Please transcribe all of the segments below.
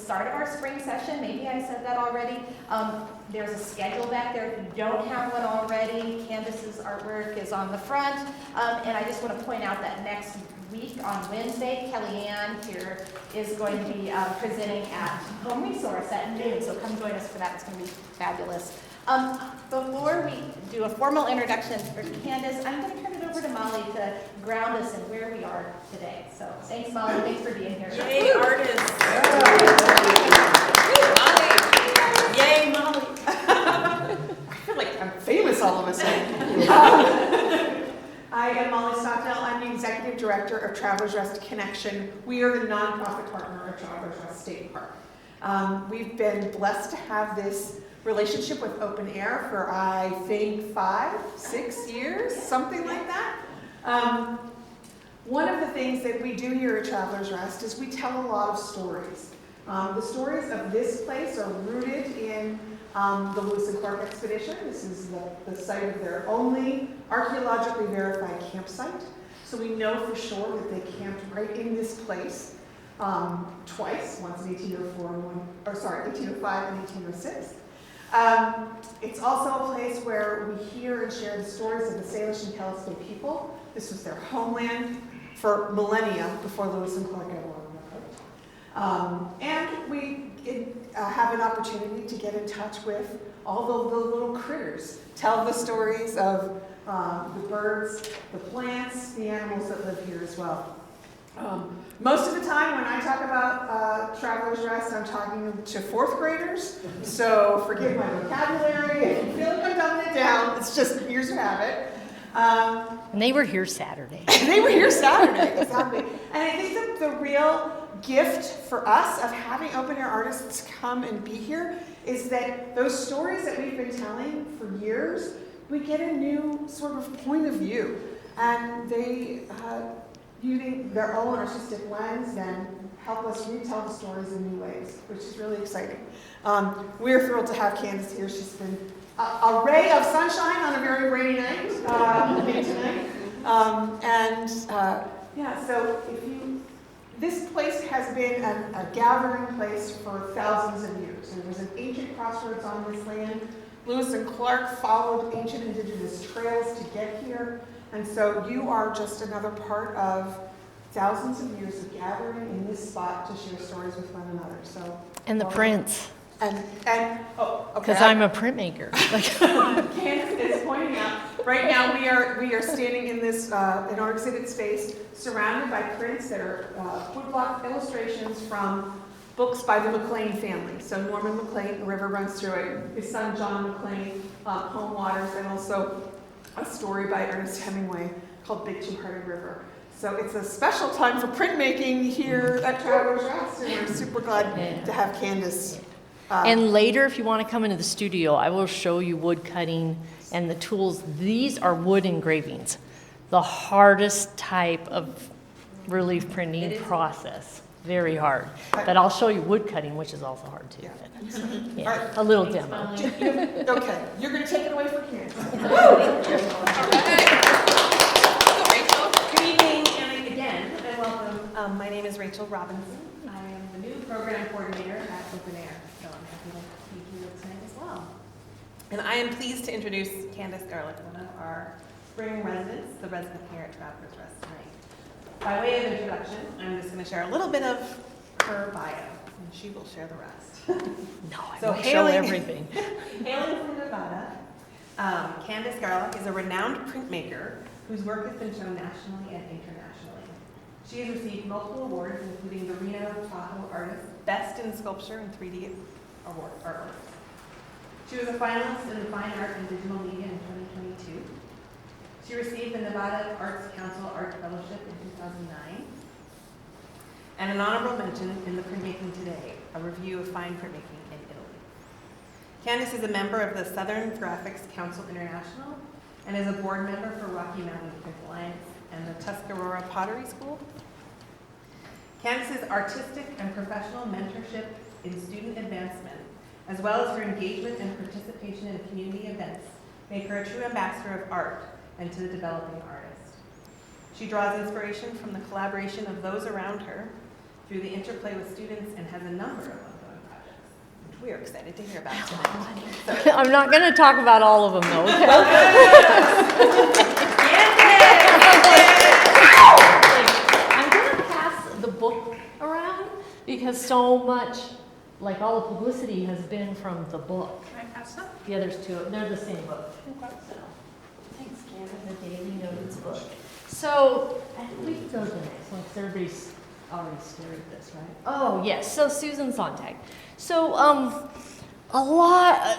start of our spring session. Maybe I said that already. There's a schedule back there. If you don't have one already, Candace's artwork is on the front. And I just want to point out that next week on Wednesday, Kellyanne here is going to be presenting at Home Resource at noon. So come join us for that. It's going to be fabulous. Before we do a formal introduction for Candace, I'm going to turn it over to Molly to ground us in where we are today. So thanks, Molly. Thanks for being here. Yay, artists. Molly. Yay, Molly. I feel like I'm famous all of a sudden. I am Molly Stockdale. I'm the Executive Director of Travelers Rest Connection. We are the nonprofit partner of Travelers Rest State Park. We've been blessed to have this relationship with Open Air for, I think, 5-6 years, something like that. One of the things that we do here at Travelers Rest is we tell a lot of stories. The stories of this place are rooted in the Lewis and Clark expedition. This is the site of their only archaeologically verified campsite. So we know for sure that they camped right in this place twice, once in 1805 and 1806. It's also a place where we hear and share the stories of the Salish and Telesco people. This was their homeland for millennia before Lewis and Clark ever won the coast. And we have an opportunity to get in touch with all the little critters, tell the stories of the birds, the plants, the animals that live here as well. Most of the time when I talk about Travelers Rest, I'm talking to 4th graders, so forgive my vocabulary. If you feel like I'm dumbing it down, it's just, here's your habit. And they were here Saturday. They were here Saturday, exactly. And I think that the real gift for us of having open air artists come and be here is that those stories that we've been telling for years, we get a new sort of point of view. And they, using their own artistic lens, then help us retell the stories in new ways, which is really exciting. We're thrilled to have Candace here. She's been a ray of sunshine on a very rainy night tonight. Yeah, so this place has been a gathering place for thousands of years. There was an ancient crossroads on this land. Lewis and Clark followed ancient indigenous trails to get here. And so you are just another part of thousands of years of gathering in this spot to share stories with one another. So And the prints. And Because I'm a printmaker. Candace is pointing out, right now we are standing in this in our exhibit space, surrounded by prints that are woodblock illustrations from books by the McLean family. So Norman McLean, the river runs through it. His son John McLean, Home Waters, and also a story by Ernest Hemingway called Big Two-Hearted River. So it's a special time for printmaking here at Travelers Rest, and we're super glad to have Candace. And later, if you want to come into the studio, I will show you wood cutting and the tools. These are wood engravings, the hardest type of relief printing process. Very hard. But I'll show you wood cutting, which is also hard too. Yeah. Right. A little demo. Okay, you're going to take it away from Candace. Good evening, and again, and welcome. My name is Rachel Robinson. I am the new program coordinator at Open Air, so I'm happy to be here tonight as well. And I am pleased to introduce Candace Garlock, one of our spring residents, the resident here at Travelers Rest tonight. By way of introduction, I'm just going to share a little bit of her bio, and she will share the rest. No, I So won't show everything. Hailing from Nevada, Candace Garlock is a renowned printmaker whose work has been shown nationally and internationally. She has received multiple awards, including the Reno Tahoe Artist Best in Sculpture and 3D Award artwork. She was a finalist in the Fine Art and Digital Media in 2022. She received the Nevada Arts Council Art Fellowship in 2009, and an honorable mention in the Printmaking Today, a review of fine printmaking in Italy. Candace is a member of the Southern Graphics Council International and is a board member for Rocky Mountain Print Alliance and the Tuscarora Pottery School. Candace's artistic and professional mentorship in student advancement, as well as her engagement and participation in community events, make her a true ambassador of art and to the developing artist. She draws inspiration from the collaboration of those around her through the interplay with students and has a number of ongoing We are excited to hear about it tonight. I'm not going to talk about all of them though, okay? I'm going to pass the book around because so much, like all the publicity has been from the book. Can I pass that? Yeah, there's two. They're the same book. So, Thanks, Candace. The Daily Notes book. So, I think we can go to the next one because everybody's already stared at this, right? Oh, yes. So, Susan Sontag. So, a lot,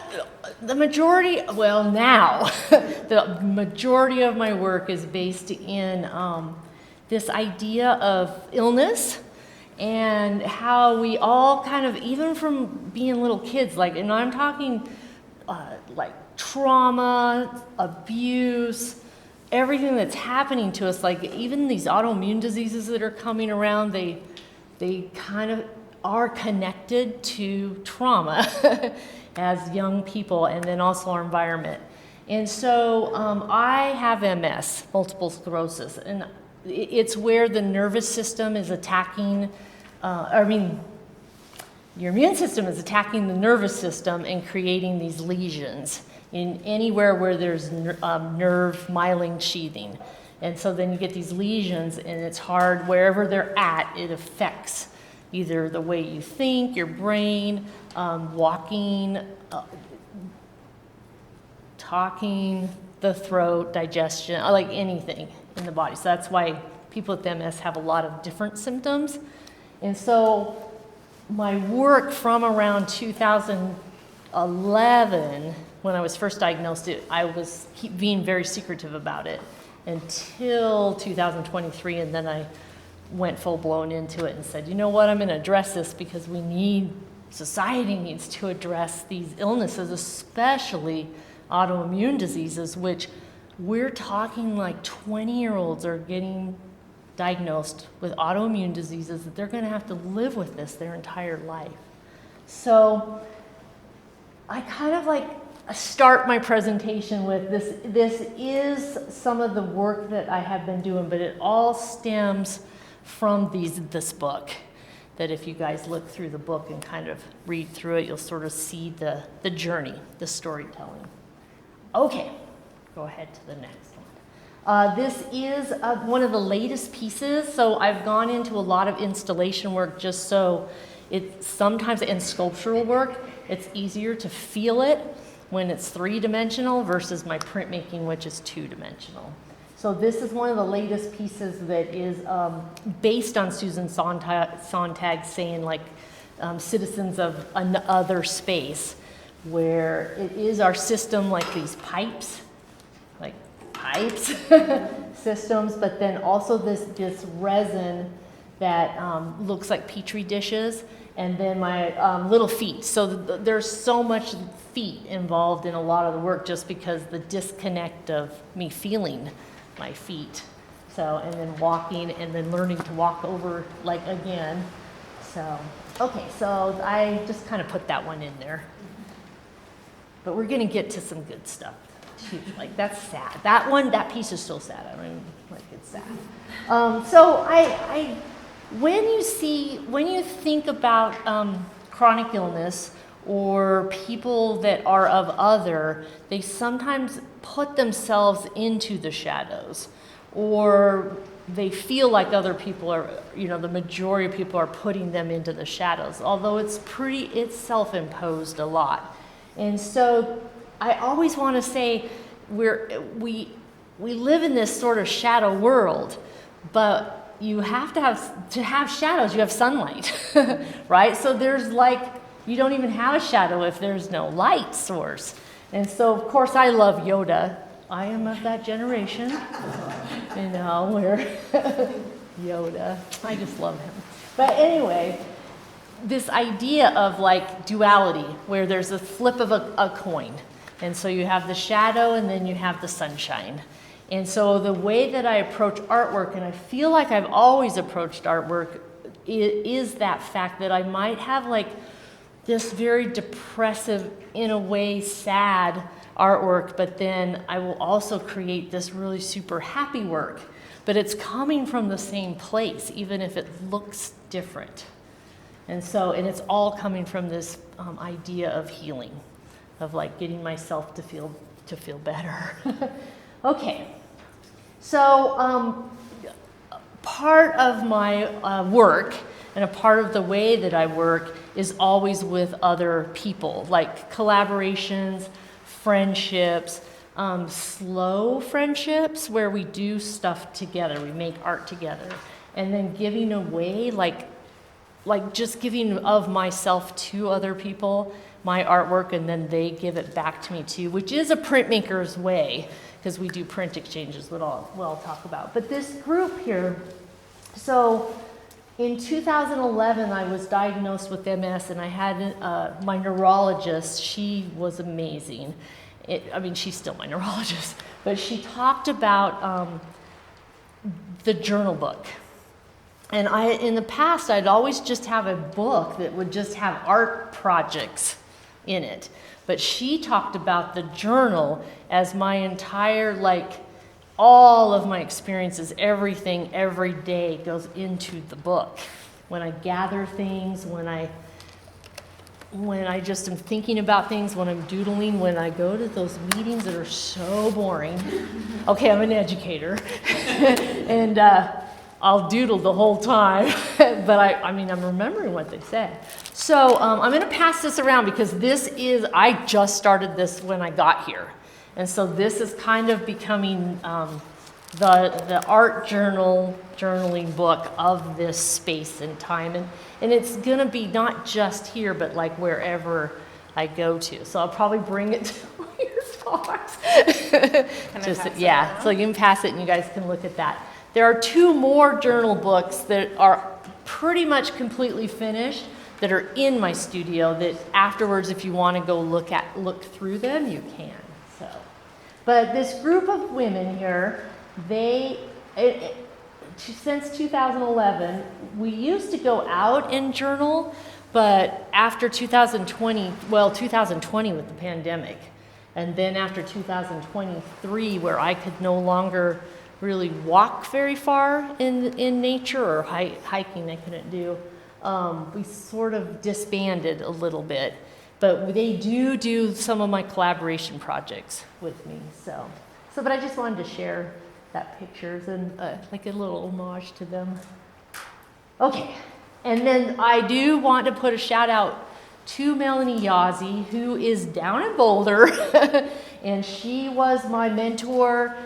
the majority, well, now, the majority of my work is based in this idea of illness and how we all kind of, even from being little kids, like, and I'm talking like trauma, abuse, everything that's happening to us, like even these autoimmune diseases that are coming around, they kind of are connected to trauma as young people, and then also our environment. And so I have MS, multiple sclerosis, and it's where the nervous system is attacking, your immune system is attacking the nervous system and creating these lesions in anywhere where there's nerve myelin sheathing. And so then you get these lesions, and it's hard, wherever they're at, it affects either the way you think, your brain, walking, talking, the throat, digestion, like anything in the body. So that's why people with MS have a lot of different symptoms. And so my work from around 2011, when I was first diagnosed, I was being very secretive about it until 2023, and then I went full-blown into it and said, you know what, I'm going to address this because society needs to address these illnesses, especially autoimmune diseases, which we're talking like 20-year-olds are getting diagnosed with autoimmune diseases that they're going to have to live with this their entire life. So I kind of like start my presentation with this. This is some of the work that I have been doing, but it all stems from this book, that if you guys look through the book and kind of read through it, you'll sort of see the journey, the storytelling. Okay, go ahead to the next one. This is one of the latest pieces, so I've gone into a lot of installation work just so it sometimes, in sculptural work, it's easier to feel it when it's three-dimensional versus my printmaking, which is two-dimensional. So this is one of the latest pieces that is based on Susan Sontag saying like citizens of another space, where it is our system like these pipes systems, but then also this resin that looks like petri dishes, and then my little feet. So there's so much feet involved in a lot of the work just because the disconnect of me feeling my feet. So, and then walking, and then learning to walk over like again. So, okay, so I just kind of put that one in there. But we're gonna get to some good stuff too. Like that's sad. That piece is still sad. I mean, like it's sad. So when you think about chronic illness or people that are of other, they sometimes put themselves into the shadows, or they feel like other people are, the majority of people are putting them into the shadows, although it's self-imposed a lot. And so I always want to say we live in this sort of shadow world, but you have to have shadows, you have sunlight, right? So there's you don't even have a shadow if there's no light source. And so, of course, I love Yoda. I am of that generation, where Yoda, I just love him. But anyway, this idea of duality, where there's a flip of a coin. And so you have the shadow and then you have the sunshine. And so the way that I approach artwork, and I feel like I've always approached artwork, is that fact that I might have this very depressive, in a way sad artwork, but then I will also create this really super happy work. But it's coming from the same place, even if it looks different. And it's all coming from this idea of healing, of like getting myself to feel better. Okay, so part of my work and a part of the way that I work is always with other people, like collaborations, friendships, slow friendships where we do stuff together, we make art together, and then giving away, like just giving of myself to other people, my artwork, and then they give it back to me too, which is a printmaker's way, because we do print exchanges, what I'll talk about. But this group here, so in 2011, I was diagnosed with MS, and I had my neurologist. She was amazing. She's still my neurologist, but she talked about the journal book. And in the past, I'd always just have a book that would just have art projects in it. But she talked about the journal as my entire, all of my experiences, everything, every day goes into the book. When I gather things, when I just am thinking about things, when I'm doodling, when I go to those meetings that are so boring. Okay, I'm an educator. And I'll doodle the whole time, but I'm remembering what they said. So I'm going to pass this around because I just started this when I got here. And so this is kind of becoming the art journaling book of this space and time. And it's going to be not just here, but like wherever I go to. So I'll probably bring it to your talks. So you can pass it and you guys can look at that. There are 2 more journal books that are pretty much completely finished that are in my studio that afterwards, if you want to go look through them, you can. So, but this group of women here, since 2011, we used to go out and journal, but after 2020 with the pandemic, and then after 2023, where I could no longer really walk very far in nature, or hiking I couldn't do, we sort of disbanded a little bit. But they do some of my collaboration projects with me. But I just wanted to share that pictures and like a little homage to them. Okay, and then I do want to put a shout out to Melanie Yazzie, who is down in Boulder, and she was my mentor.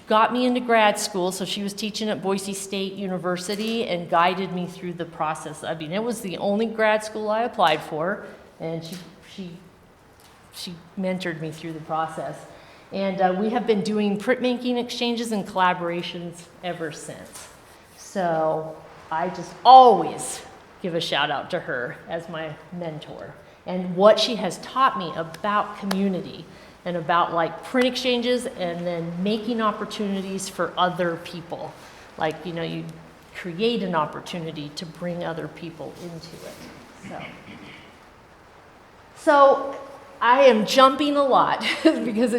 Got me into grad school, so she was teaching at Boise State University and guided me through the process. It was the only grad school I applied for, and she mentored me through the process. And we have been doing printmaking exchanges and collaborations ever since. So I just always give a shout out to her as my mentor and what she has taught me about community and about print exchanges and then making opportunities for other people. You create an opportunity to bring other people into it. So I am jumping a lot because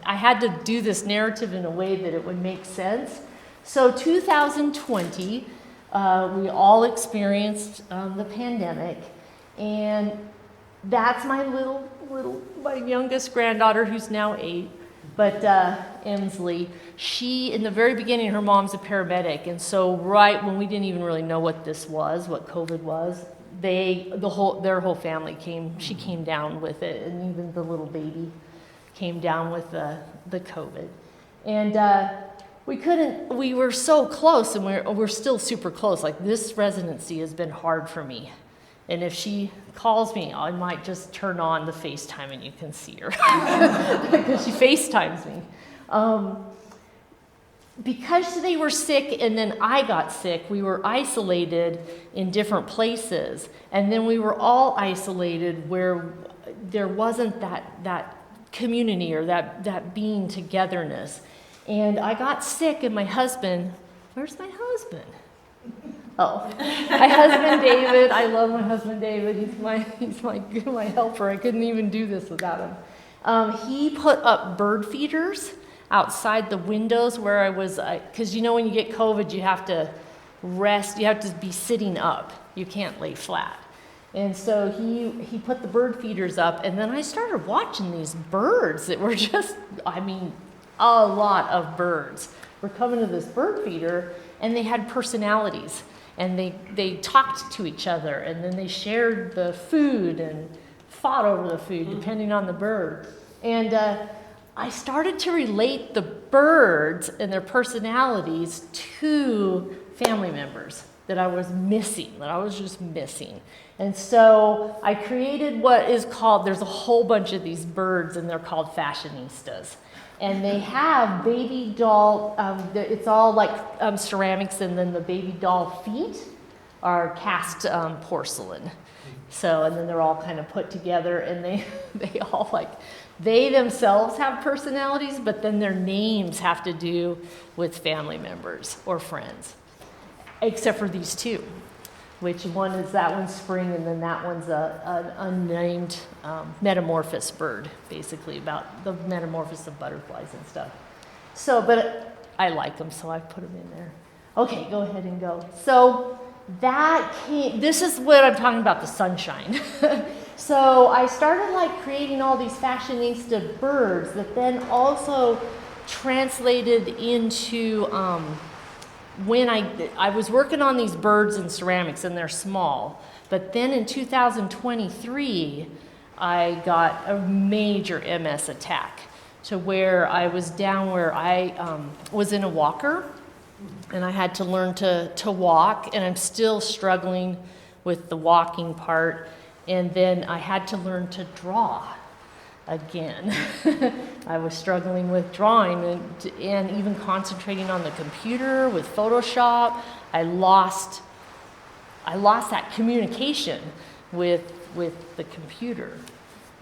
I had to do this narrative in a way that it would make sense. So 2020, we all experienced the pandemic, and that's my my youngest granddaughter, who's now 8, but Emsley. She, in the very beginning, her mom's a paramedic, and so right when we didn't even really know what this was, what COVID was, their whole family came. She came down with it, and even the little baby came down with the COVID, and we were so close, and we're still super close. This residency has been hard for me. And if she calls me, I might just turn on the FaceTime and you can see her. Because she FaceTimes me. Because they were sick and then I got sick, we were isolated in different places. And then we were all isolated where there wasn't that community or that being togetherness. And I got sick and my husband, where's my husband? Oh, my husband David. I love my husband David. He's my helper. I couldn't even do this without him. He put up bird feeders outside the windows where I was, because when you get COVID, you have to rest, you have to be sitting up. You can't lay flat. And so he put the bird feeders up, and then I started watching these birds that were just, I mean, a lot of birds were coming to this bird feeder, and they had personalities, and they talked to each other, and then they shared the food and fought over the food depending on the bird. And I started to relate the birds and their personalities to family members that I was missing, that I was just missing. And so I created what is called, there's a whole bunch of these birds, and they're called fashionistas. And they have baby doll, it's all like ceramics, and then the baby doll feet are cast porcelain. So, and then they're all kind of put together, and they all like, they themselves have personalities, but then their names have to do with family members or friends, except for these two, which one is, that one's spring, and then that one's an unnamed metamorphosis bird, basically about the metamorphosis of butterflies and stuff. So, but I like them, so I put them in there. Okay, go ahead and go. So this is what I'm talking about, the sunshine. So I started like creating all these fashionista birds that then also translated into, when I was working on these birds in ceramics, and they're small, but then in 2023, I got a major MS attack to where I was down where I was in a walker, and I had to learn to walk, and I'm still struggling with the walking part, and then I had to learn to draw again. I was struggling with drawing and even concentrating on the computer with Photoshop. I lost that communication with the computer.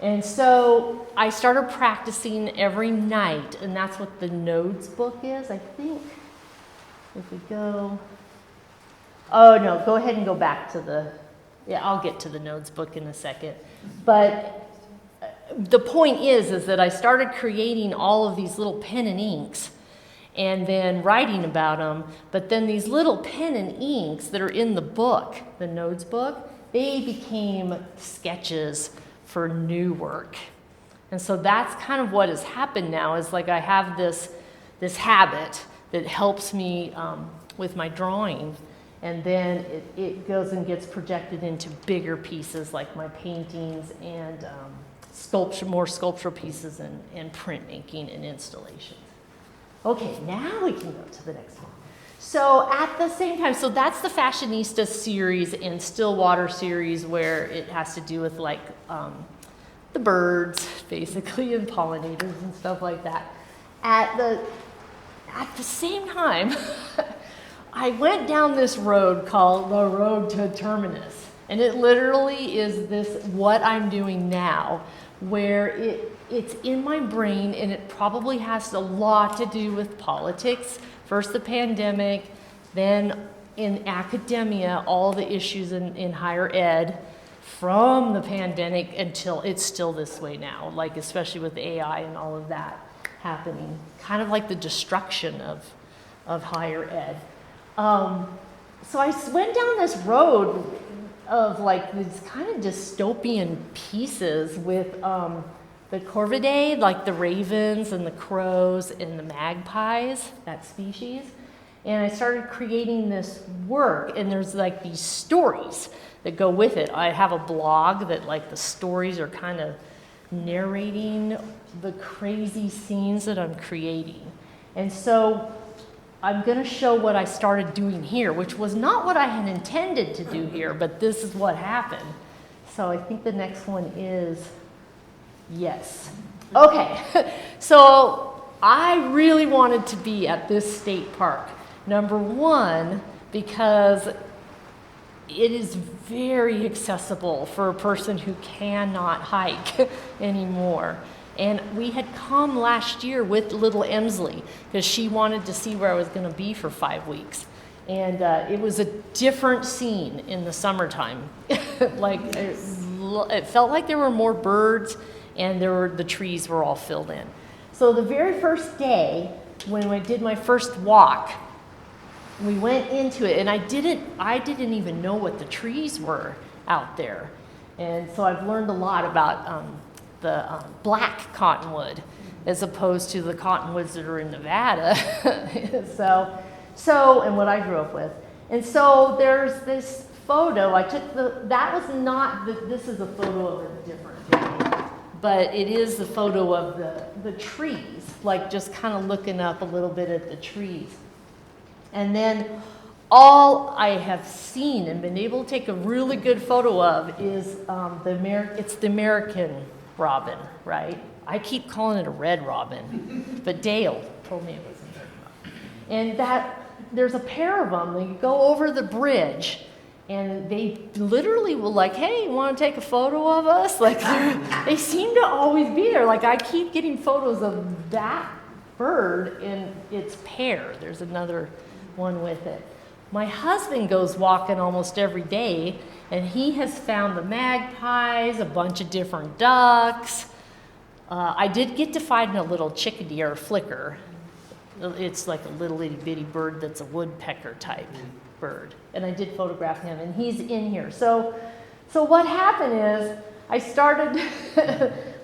And so I started practicing every night, and that's what the nodes book is, I think. If we go, oh no, go ahead and go back to I'll get to the nodes book in a second. But the point is that I started creating all of these little pen and inks and then writing about them. But then these little pen and inks that are in the book, the nodes book, they became sketches for new work. And so that's kind of what has happened now, is like I have this habit that helps me with my drawing. And then it goes and gets projected into bigger pieces like my paintings and more sculptural pieces and printmaking and installations. Okay, now we can go to the next one. So at the same time, so that's the Fashionista series and Stillwater series, where it has to do with like the birds, basically, and pollinators and stuff like that. At the same time, I went down this road called the road to terminus, and it literally is this, what I'm doing now, where it's in my brain, and it probably has a lot to do with politics. First the pandemic, then in academia, all the issues in higher ed from the pandemic until it's still this way now, like especially with AI and all of that happening, kind of like the destruction of higher ed. So I went down this road of like these kind of dystopian pieces with the corvidae, like the ravens and the crows and the magpies, that species. And I started creating this work, and there's like these stories that go with it. I have a blog that like the stories are kind of narrating the crazy scenes that I'm creating. And so I'm going to show what I started doing here, which was not what I had intended to do here, but this is what happened. So I think the next one is, yes. Okay, so I really wanted to be at this state park. Number one, because it is very accessible for a person who cannot hike anymore. And we had come last year with little Emsley because she wanted to see where I was going to be for 5 weeks. And it was a different scene in the summertime. Like it felt like there were more birds, and the trees were all filled in. So the very first day, when I did my first walk, We went into it, and I didn't even know what the trees were out there. And so I've learned a lot about the black cottonwood as opposed to the cottonwoods that are in Nevada. So, and what I grew up with. And so there's this photo, I took this is a photo of a different day, but it is the photo of the trees, like just kind of looking up a little bit at the trees. And then all I have seen and been able to take a really good photo of is it's the American robin, right? I keep calling it a red robin, but Dale told me it was a red robin. And there's a pair of them, they go over the bridge, and they literally will like, hey, you want to take a photo of us? Like, they seem to always be there. Like, I keep getting photos of that bird in its pair. There's another one with it. My husband goes walking almost every day, and he has found the magpies, a bunch of different ducks. I did get to find a little chickadee or flicker. It's like a little itty bitty bird that's a woodpecker type bird. And I did photograph him, and he's in here. So what happened is I started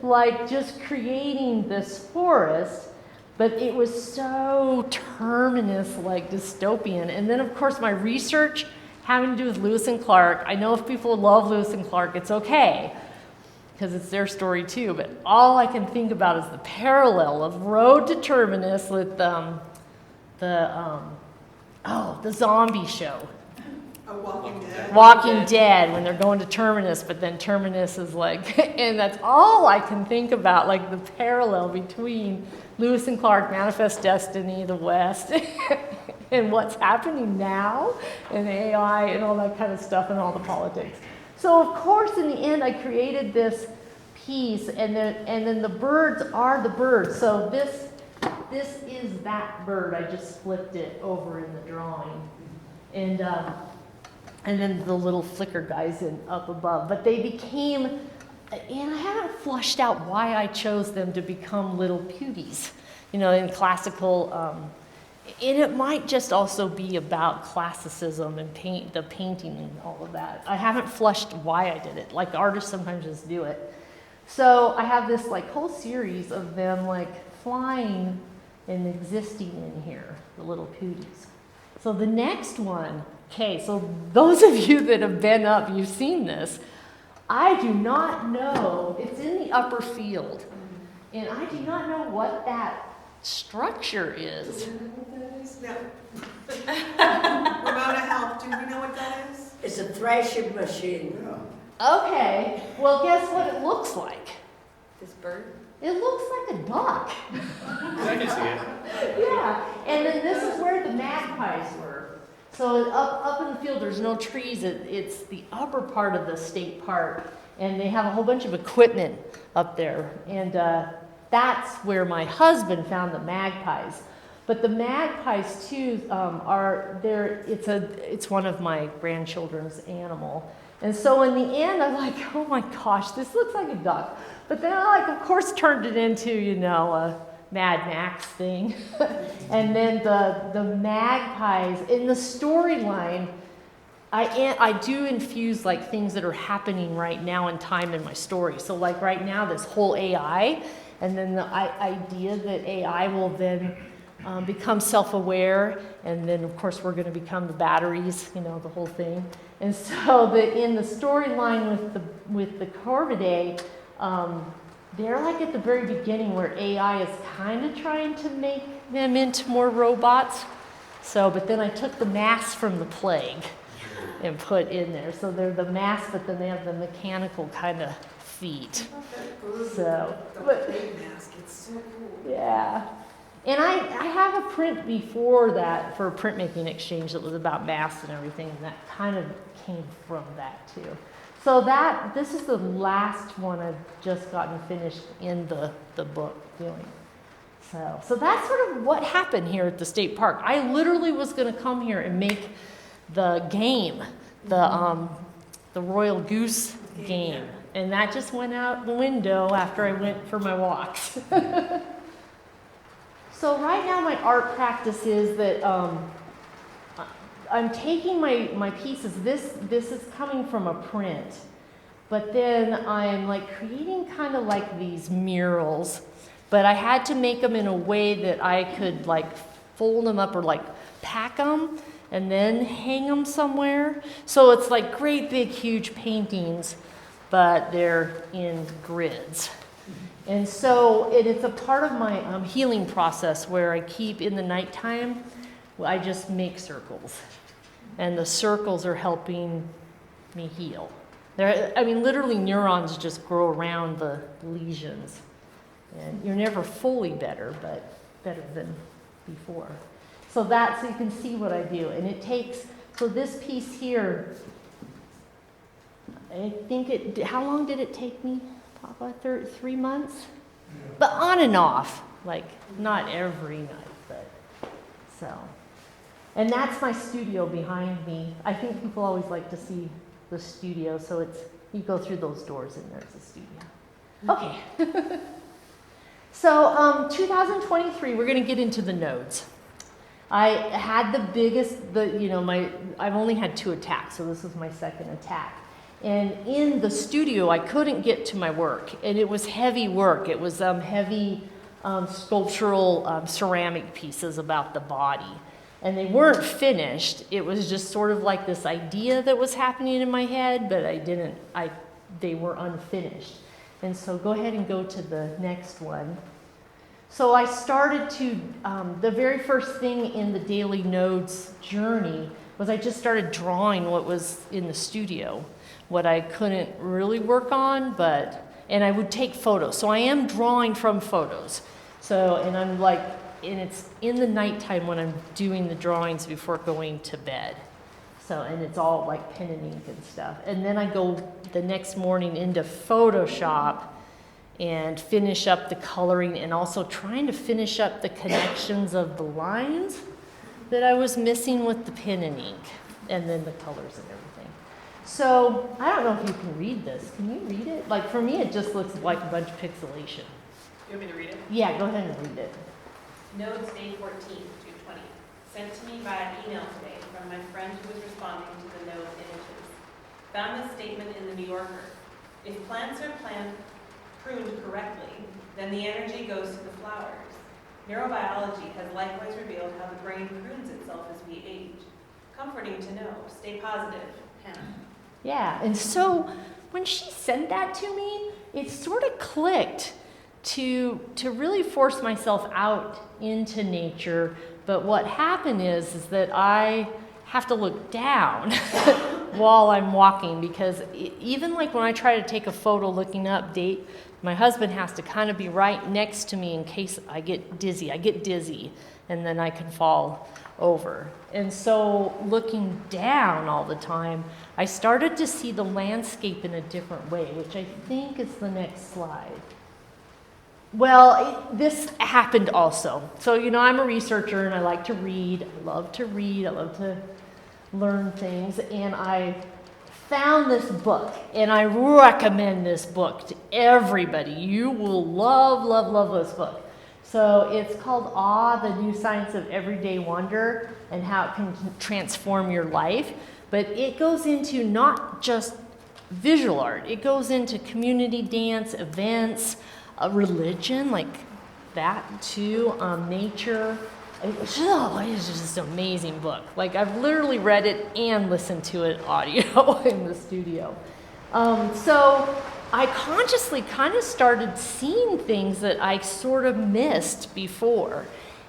like just creating this forest, but it was so terminus, like dystopian. And then of course my research having to do with Lewis and Clark, I know if people love Lewis and Clark, it's okay, because it's their story too, but all I can think about is the parallel of road to terminus with the zombie show. Walking Dead, when they're going to terminus, but then terminus is like, and that's all I can think about, like the parallel between Lewis and Clark, Manifest Destiny, the West, and what's happening now, and AI, and all that kind of stuff, and all the politics. So of course, in the end, I created this piece, and then the birds are the birds. So this is that bird. I just flipped it over in the drawing, and then the little flicker guys up above. But they became, and I haven't flushed out why I chose them to become little beauties, in classical. And it might just also be about classicism and the painting and all of that. I haven't flushed why I did it. Like artists sometimes just do it. So I have this like whole series of them like flying and existing in here, the little beauties. So the next one, okay, so those of you that have been up, you've seen this. I do not know, it's in the upper field, and I do not know what that structure is. No. Ramona, help. Do we know what that is? It's a thrashing machine. Okay, well, guess what it looks like? This bird? It looks like a duck. I can see it. Yeah, and then this is where the magpies were. So up in the field, there's no trees. It's the upper part of the state park, and they have a whole bunch of equipment up there. And that's where my husband found the magpies. But the magpies too are there. It's one of my grandchildren's animal. And so in the end, I'm like, oh my gosh, this looks like a duck. But then I of course turned it into a Mad Max thing. And then the magpies in the storyline, I do infuse like things that are happening right now in time in my story. So like right now, this whole AI, and then the idea that AI will then become self-aware, and then of course we're going to become the batteries, the whole thing. And so in the storyline with the Corvidae, they're like at the very beginning where AI is kind of trying to make them into more robots. So, but then I took the mask from the plague and put in there. So they're the mask, but then they have the mechanical kind of feet. So, but, It's so cool. yeah. And I have a print before that for a printmaking exchange that was about masks and everything, and that kind of came from that too. So this is the last one I've just gotten finished in the book doing. So that's sort of what happened here at the state park. I literally was going to come here and make the game, the Royal Goose game, and that just went out the window after I went for my walks. So right now my art practice is that I'm taking my pieces, this is coming from a print, but then I'm like creating kind of like these murals, but I had to make them in a way that I could like fold them up or like pack them and then hang them somewhere. So it's like great big huge paintings, but they're in grids. And so it's a part of my healing process where I keep in the nighttime, I just make circles. And the circles are helping me heal. I mean, literally neurons just grow around the lesions. And you're never fully better, but better than before. So you can see what I do. And it takes, so this piece here, I think how long did it take me, Papa? 3 months? Yeah. But on and off, like not every night, but so. And that's my studio behind me. I think people always like to see the studio, so you go through those doors and there's a studio. Okay. So 2023, we're gonna get into the nodes. I had the biggest, I've only had 2 attacks, so this was my second attack. And in the studio, I couldn't get to my work, and it was heavy work. It was heavy sculptural ceramic pieces about the body. And they weren't finished. It was just sort of like this idea that was happening in my head, but they were unfinished. And so go ahead and go to the next one. So I started to, the very first thing in the Daily Nodes journey was I just started drawing what was in the studio, what I couldn't really work on, and I would take photos. So I am drawing from photos. And it's in the nighttime when I'm doing the drawings before going to bed. And it's all like pen and ink and stuff. And then I go the next morning into Photoshop and finish up the coloring and also trying to finish up the connections of the lines that I was missing with the pen and ink, and then the colors and everything. So I don't know if you can read this. Can you read it? Like for me, it just looks like a bunch of pixelation. You want me to read it? Yeah, go ahead and read it. Nodes May 14th to 20th. Sent to me via email today from my friend who was responding to the node images. Found this statement in the New Yorker. If plants are pruned correctly, then the energy goes to the flowers. Neurobiology has likewise revealed how the brain prunes itself as we age. Comforting to know. Stay positive. Hannah. Yeah, and so when she sent that to me, it sort of clicked to really force myself out into nature. But what happened is that I have to look down while I'm walking, because even like when I try to take a photo looking up date, my husband has to kind of be right next to me in case I get dizzy. I get dizzy and then I can fall over. And so looking down all the time, I started to see the landscape in a different way, which I think is the next slide. Well, this happened also. So, I'm a researcher and I like to read. I love to read. I love to learn things. And I found this book, and I recommend this book to everybody. You will love, love, love this book. So it's called Awe, the New Science of Everyday Wonder and How It Can Transform Your Life. But it goes into not just visual art. It goes into community dance, events, religion, like that too, nature. It's just an amazing book. Like I've literally read it and listened to it audio in the studio. So I consciously kind of started seeing things that I sort of missed before.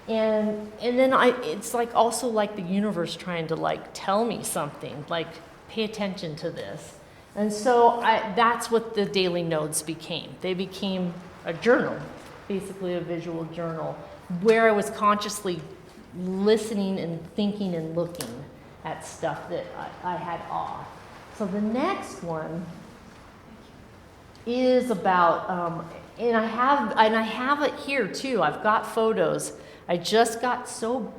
And then it's like also like the universe trying to like tell me something, like pay attention to this. And so that's what the daily nodes became. They became a journal, basically a visual journal, where I was consciously listening and thinking and looking at stuff that I had awe. So the next one is about, and I have it here too. I've got photos. I just got so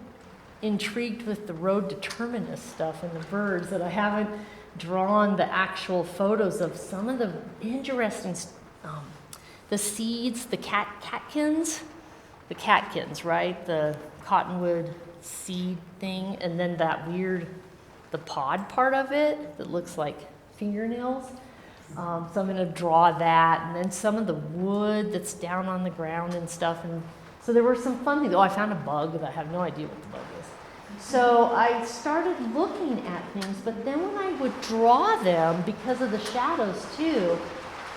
intrigued with the road determinist stuff and the birds that I haven't drawn the actual photos of some of the interesting the seeds, the catkins, right? The cottonwood seed thing, and then that weird the pod part of it that looks like fingernails. So I'm going to draw that, and then some of the wood that's down on the ground and stuff. And so there were some fun things. Oh, I found a bug, but I have no idea what the bug is. So I started looking at things, but then when I would draw them, because of the shadows too,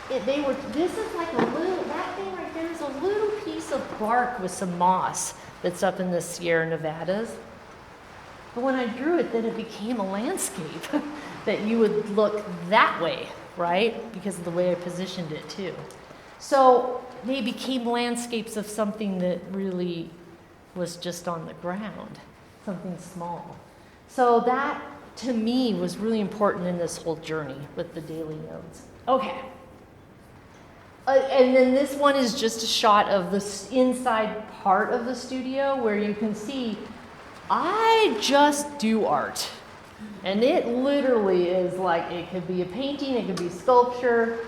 this is like a little, that thing right there is a little piece of bark with some moss that's up in the Sierra Nevadas. But when I drew it, then it became a landscape that you would look that way, right? Because of the way I positioned it too. So they became landscapes of something that really was just on the ground, something small. So that, to me, was really important in this whole journey with the daily notes. Okay. And then this one is just a shot of the inside part of the studio where you can see I just do art. And it literally is like, it could be a painting, it could be sculpture.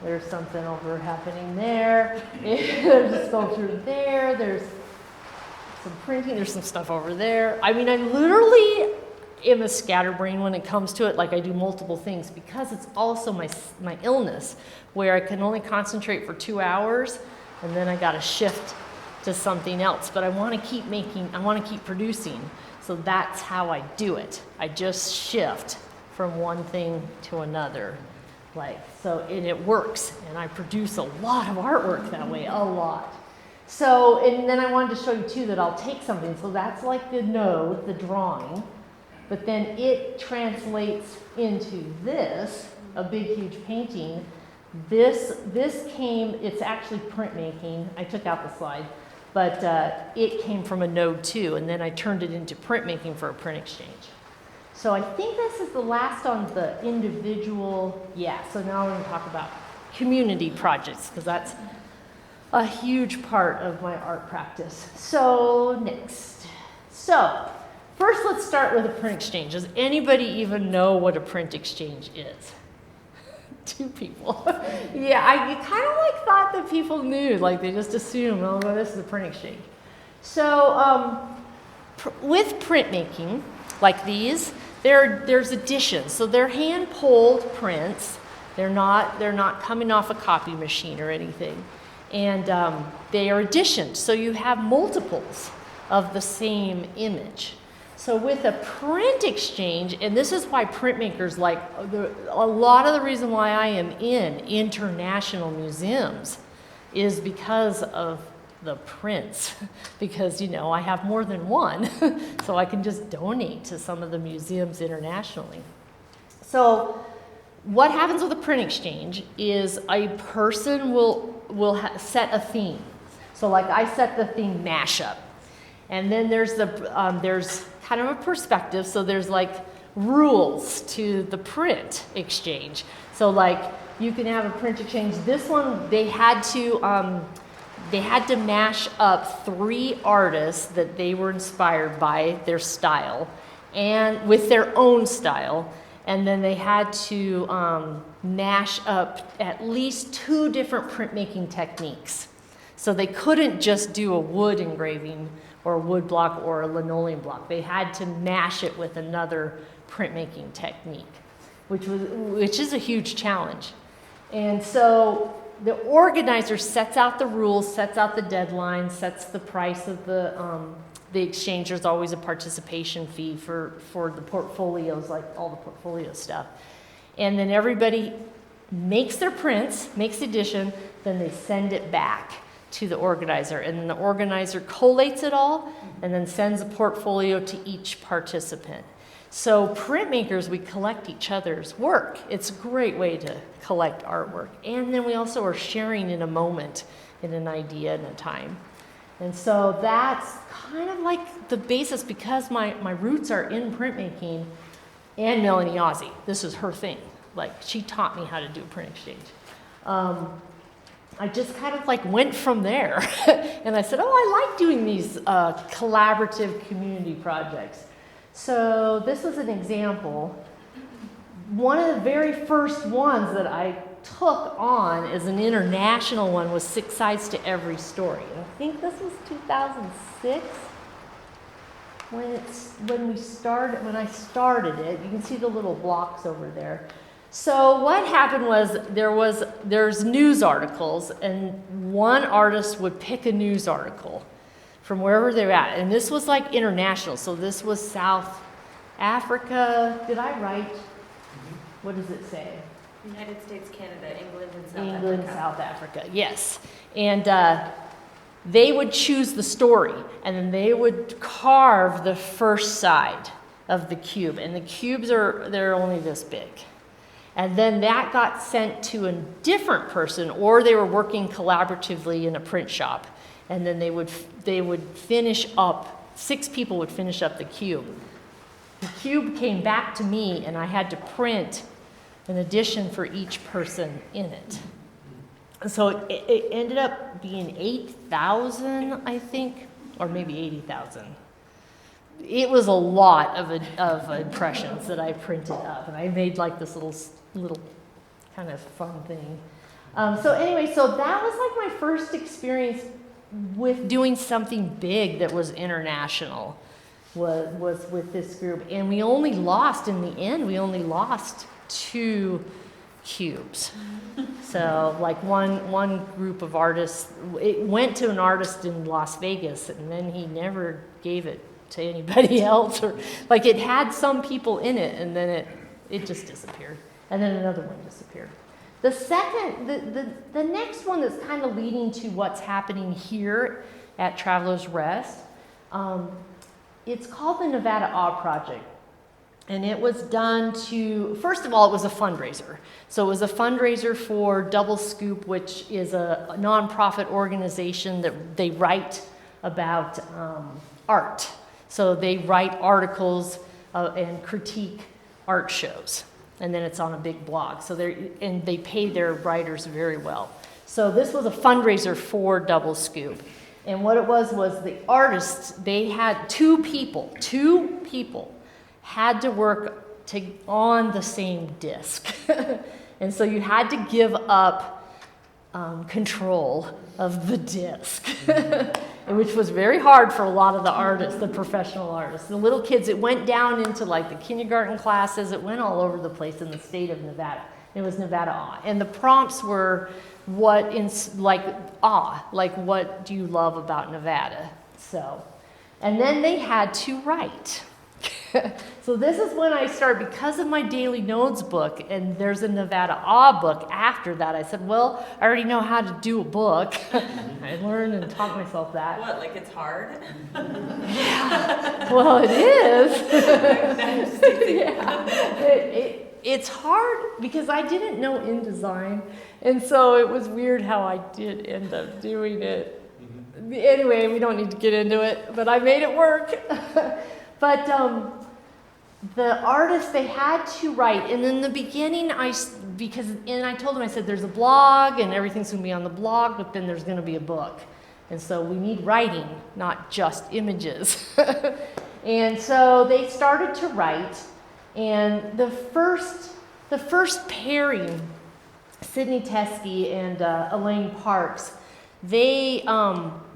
There's something over happening there. There's a sculpture there. There's some printing. There's some stuff over there. I mean, I literally am a scatterbrain when it comes to it. Like, I do multiple things because it's also my illness where I can only concentrate for 2 hours and then I got to shift to something else. But I want to keep making, I want to keep producing. So that's how I do it. I just shift from one thing to another. And it works. And I produce a lot of artwork that way, a lot. So, and then I wanted to show you too that I'll take something. So that's like the node, the drawing. But then it translates into this, a big, huge painting. This came, it's actually printmaking. I took out the slide, but it came from a node too, and then I turned it into printmaking for a print exchange. So I think this is the last on the individual, so now we're going to talk about community projects, because that's a huge part of my art practice. So next. So first, let's start with a print exchange. Does anybody even know what a print exchange is? 2 people. I kind of like thought that people knew, like they just assumed, oh, well, this is a print exchange. So with printmaking, like these, there's additions. So they're hand-pulled prints. They're not coming off a copy machine or anything. And they are additions. So you have multiples of the same image. So with a print exchange, and this is why printmakers like, a lot of the reason why I am in international museums is because of the prints. Because, I have more than one, so I can just donate to some of the museums internationally. So what happens with a print exchange is a person will set a theme. So like I set the theme mashup. And then there's kind of a perspective, so there's like rules to the print exchange. So like you can have a print exchange. This one, they had to mash up 3 artists that they were inspired by their style, and with their own style, and then they had to mash up at least 2 different printmaking techniques. So they couldn't just do a wood engraving or a wood block or a linoleum block. They had to mash it with another printmaking technique, which is a huge challenge. And so the organizer sets out the rules, sets out the deadline, sets the price of the exchange. There's always a participation fee for the portfolios, like all the portfolio stuff. And then everybody makes their prints, makes the edition, then they send it back to the organizer, and then the organizer collates it all and then sends a portfolio to each participant. So printmakers, we collect each other's work. It's a great way to collect artwork. And then we also are sharing in a moment, in an idea, in a time. And so that's kind of like the basis, because my roots are in printmaking, and Melanie Ozzie, this is her thing. Like, she taught me how to do a print exchange. I just kind of like went from there. And I said, oh, I like doing these collaborative community projects. So this was an example. One of the very first ones that I took on as an international one was 6 Sides to Every Story. And I think this was 2006. when I started it, you can see the little blocks over there. So what happened was there's news articles, and one artist would pick a news article from wherever they're at, and this was like international. So this was South Africa. Did I write? What does it say? United States, Canada, England, and South England, Africa. South Africa, yes. And they would choose the story, and then they would carve the first side of the cube. And the cubes they're only this big. And then that got sent to a different person, or they were working collaboratively in a print shop. And then they would finish up, 6 people would finish up the cube. The cube came back to me, and I had to print an edition for each person in it. So it ended up being 8,000, I think, or maybe 80,000. It was a lot of impressions that I printed up, and I made like this little kind of fun thing. So anyway, so that was like my first experience with doing something big that was international, was with this group. And we only lost, in the end, 2 cubes. So like one group of artists, it went to an artist in Las Vegas, and then he never gave it to anybody else, or like it had some people in it, and then it just disappeared. And then another one disappeared. The next one that's kind of leading to what's happening here at Travelers Rest, it's called the Nevada Awe Project. And it was done first of all, it was a fundraiser. So it was a fundraiser for Double Scoop, which is a nonprofit organization that they write about art. So they write articles and critique art shows. And then it's on a big blog. So they pay their writers very well. So this was a fundraiser for Double Scoop. And what it was the artists, they had 2 people had to work on the same disc. And so you had to give up control of the disc, which was very hard for a lot of the artists, the professional artists. The little kids, it went down into like the kindergarten classes, it went all over the place in the state of Nevada. It was Nevada Awe. And the prompts were what do you love about Nevada? So, and then they had to write. So this is when I started, because of my Daily Notes book, and there's a Nevada Awe book after that. I said, well, I already know how to do a book. I learned and taught myself that. What, like it's hard? Yeah. Well, it is. Yeah. It's hard because I didn't know InDesign, and so it was weird how I did end up doing it. Anyway, we don't need to get into it, but I made it work. But the artists, they had to write. And in the beginning, I told them, I said, there's a blog and everything's going to be on the blog, but then there's going to be a book. And so we need writing, not just images. And so they started to write. And the first pairing, Sydney Teskey and Elaine Parks, they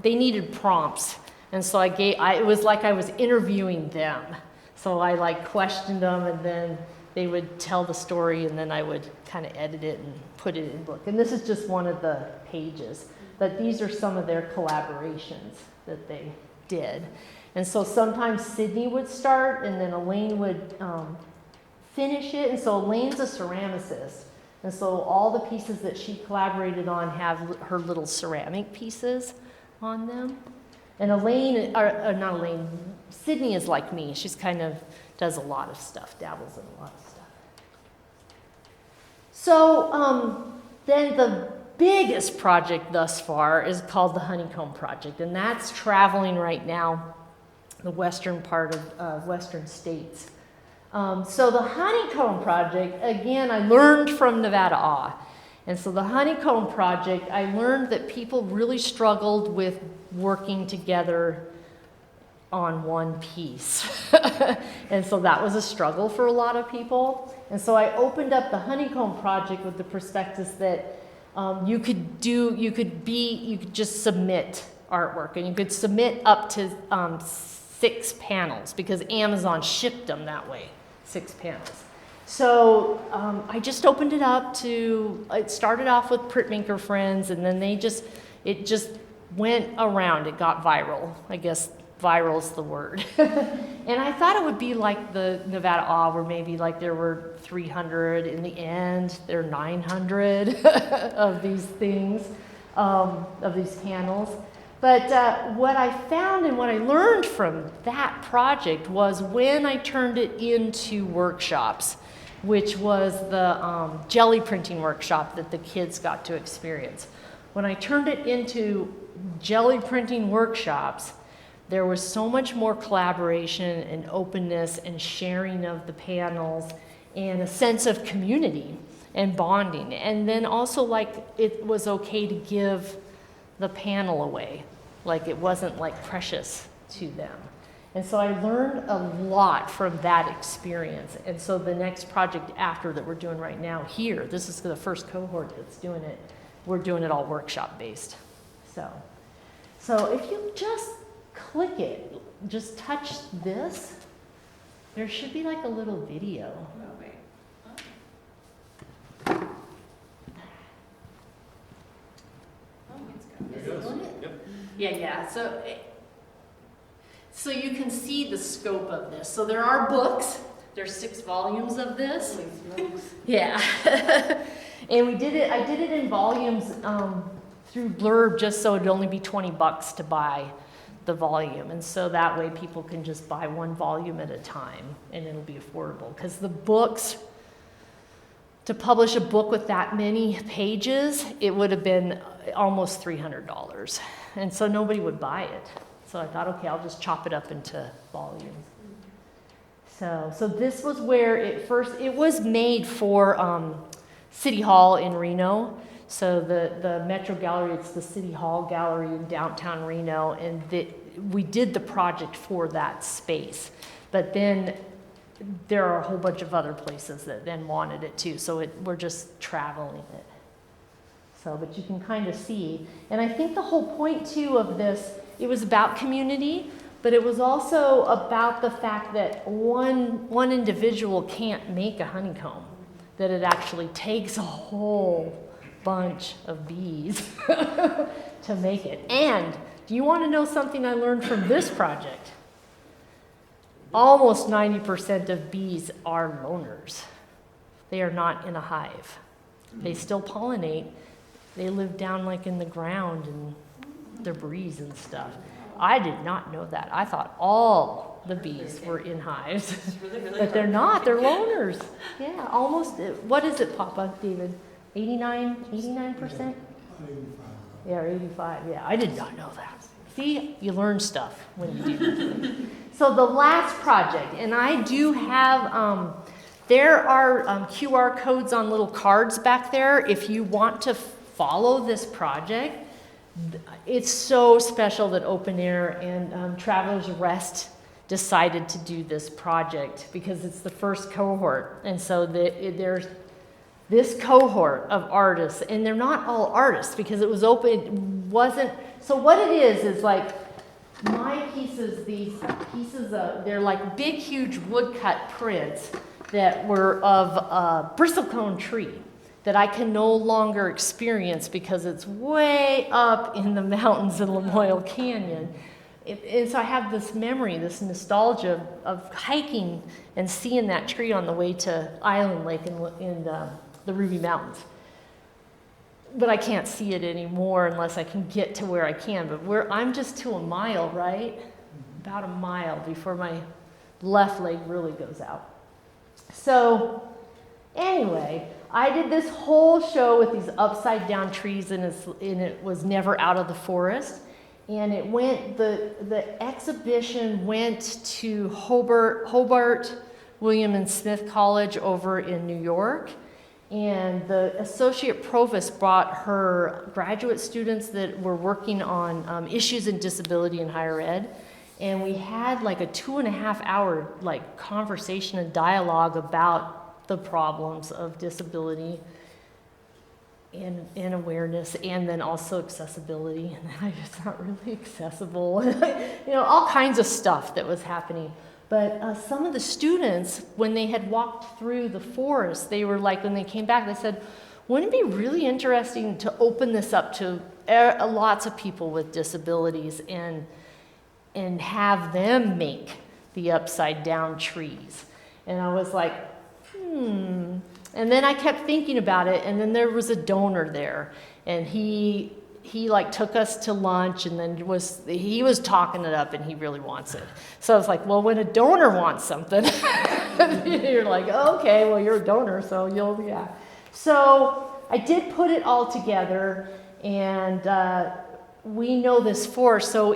needed prompts. And so it was like I was interviewing them. So I like questioned them, and then they would tell the story, and then I would kind of edit it and put it in a book. And this is just one of the pages. But these are some of their collaborations that they did. And so sometimes Sydney would start, and then Elaine would finish it. And so Elaine's a ceramicist. And so all the pieces that she collaborated on have her little ceramic pieces on them. And Sydney is like me. She's kind of does a lot of stuff, dabbles in a lot of stuff. So then the biggest project thus far is called the Honeycomb Project, and that's traveling right now, the western part of western states. So the Honeycomb Project, again, I learned from Nevada Awe. And so the Honeycomb Project, I learned that people really struggled with working together on one piece. And so that was a struggle for a lot of people. And so I opened up the Honeycomb Project with the prospectus that you could just submit artwork, and you could submit up to 6 panels because Amazon shipped them that way, 6 panels. So I just opened it up to, it started off with printmaker friends, and then it just went around. It got viral. I guess viral's the word. And I thought it would be like the Nevada Awe, where maybe like there were 300. In the end, there are 900 of these things, of these panels. But what I found and what I learned from that project was when I turned it into workshops, which was the jelly printing workshop that the kids got to experience. When I turned it into jelly printing workshops, there was so much more collaboration and openness and sharing of the panels and a sense of community and bonding. And then also, like, it was okay to give the panel away. Like, it wasn't like precious to them. And so I learned a lot from that experience. And so the next project after that we're doing right now here, this is the first cohort that's doing it, we're doing it all workshop based. So if you just click it, just touch this, there should be like a little video. There it goes. Yep. Yeah. So you can see the scope of this. So there are books. There's 6 volumes of this. Yeah. And I did it in volumes through Blurb, just so it'd only be $20 to buy the volume. And so that way people can just buy 1 volume at a time and it'll be affordable. Because the books, to publish a book with that many pages, it would have been almost $300. And so nobody would buy it. So I thought, okay, I'll just chop it up into volumes. So this was where it was made for City Hall in Reno. So the Metro Gallery, it's the City Hall Gallery in downtown Reno, and we did the project for that space. But then there are a whole bunch of other places that then wanted it too, so we're just traveling it. So, but you can kind of see, and I think the whole point too of this, it was about community, but it was also about the fact that one individual can't make a honeycomb, that it actually takes a whole bunch of bees to make it. And do you want to know something I learned from this project? Almost 90% of bees are loners. They are not in a hive. They still pollinate. They live down like in the ground and debris and stuff. I did not know that. I thought all the bees were in hives. But they're not. They're loners. Yeah, almost. What is it, Papa, David? 89%? Yeah, or 85. Yeah, I did not know that. See, you learn stuff when you do. So the last project, and I do have, there are QR codes on little cards back there. If you want to follow this project, it's so special that Open Air and Travelers Rest decided to do this project because it's the first cohort. And so there's this cohort of artists, and they're not all artists because it was open, it wasn't, so what it is like my pieces, these pieces they're like big, huge woodcut prints that were of a bristlecone tree that I can no longer experience because it's way up in the mountains in Lamoille Canyon. And so I have this memory, this nostalgia of hiking and seeing that tree on the way to Island Lake in the Ruby Mountains. But I can't see it anymore unless I can get to where I can. But I'm just to a mile, right? About a mile before my left leg really goes out. So anyway, I did this whole show with these upside down trees, and it was never out of the forest. And it went, the exhibition went to Hobart William and Smith College over in New York. And the associate provost brought her graduate students that were working on issues in disability in higher ed. And we had like a 2.5-hour like conversation and dialogue about the problems of disability and awareness, and then also accessibility. And it's not really accessible. All kinds of stuff that was happening. But some of the students, when they had walked through the forest, they were like, when they came back, they said, wouldn't it be really interesting to open this up to lots of people with disabilities and have them make the upside down trees? And I was like, And then I kept thinking about it, and then there was a donor there, and he like took us to lunch, and then he was talking it up, and he really wants it. So I was like, well, when a donor wants something, you're like, oh, okay, well, you're a donor, so yeah. So I did put it all together, and we know this force, so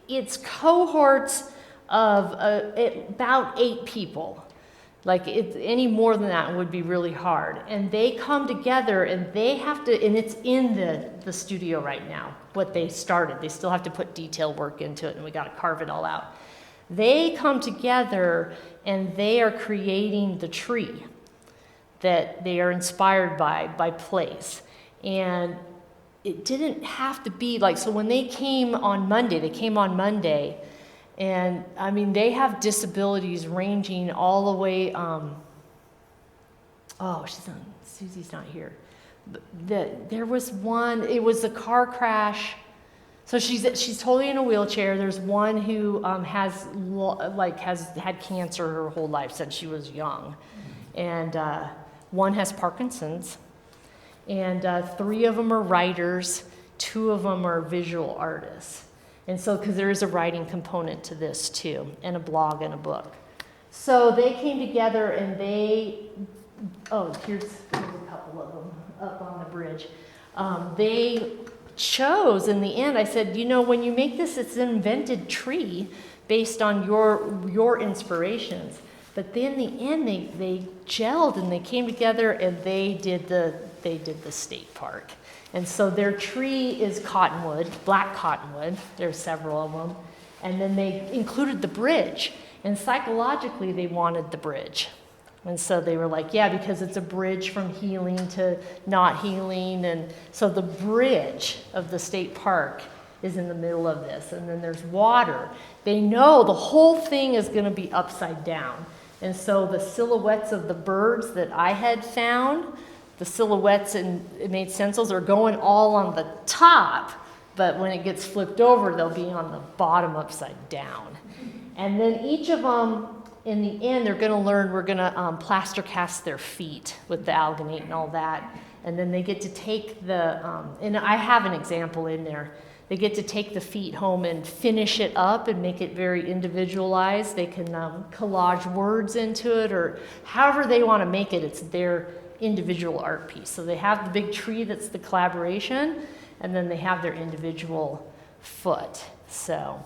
it's cohorts of about 8 people. Like any more than that would be really hard. And they come together and they have to, and it's in the studio right now, what they started. They still have to put detail work into it, and we got to carve it all out. They come together and they are creating the tree that they are inspired by place. And it didn't have to be like, so when they came on Monday, and I mean, they have disabilities ranging all the way, Susie's not here. There was one, it was a car crash. So she's totally in a wheelchair. There's one who has had cancer her whole life since she was young. And one has Parkinson's. And 3 of them are writers, 2 of them are visual artists. And so, because there is a writing component to this too, and a blog and a book. So they came together and here's a couple of them up on the bridge. They chose, in the end, I said, when you make this, it's an invented tree based on your inspirations. But then in the end, they gelled and they came together and they did the state park. And so their tree is cottonwood, black cottonwood. There's several of them. And then they included the bridge. And psychologically, they wanted the bridge. And so they were like, yeah, because it's a bridge from healing to not healing. And so the bridge of the state park is in the middle of this. And then there's water. They know the whole thing is going to be upside down. And so the silhouettes of the birds that I had found, the silhouettes and it made stencils are going all on the top, but when it gets flipped over, they'll be on the bottom upside down. And then each of them, in the end, they're going to learn, we're going to plaster cast their feet with the alginate and all that. And then they get to take and I have an example in there. They get to take the feet home and finish it up and make it very individualized. They can collage words into it, or however they want to make it. It's their individual art piece. So they have the big tree that's the collaboration, and then they have their individual foot. So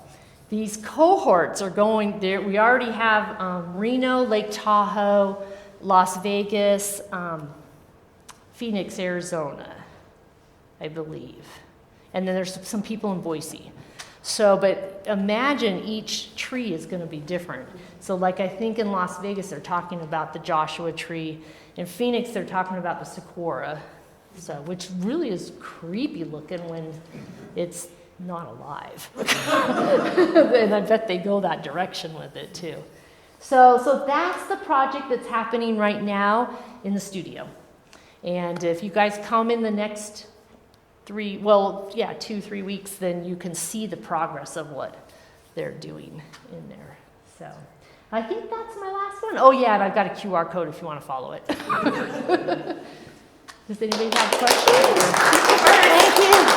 these cohorts are going there. We already have Reno, Lake Tahoe, Las Vegas, Phoenix, Arizona, I believe. And then there's some people in Boise. So, but imagine each tree is going to be different. So like I think in Las Vegas, they're talking about the Joshua tree. In Phoenix, they're talking about the saguaro, so which really is creepy looking when it's not alive. And I bet they go that direction with it too. So that's the project that's happening right now in the studio. And if you guys come in the next 2-3 weeks, then you can see the progress of what they're doing in there. So I think that's my last one. Oh yeah, and I've got a QR code if you want to follow it. Does anybody have questions? Thank you.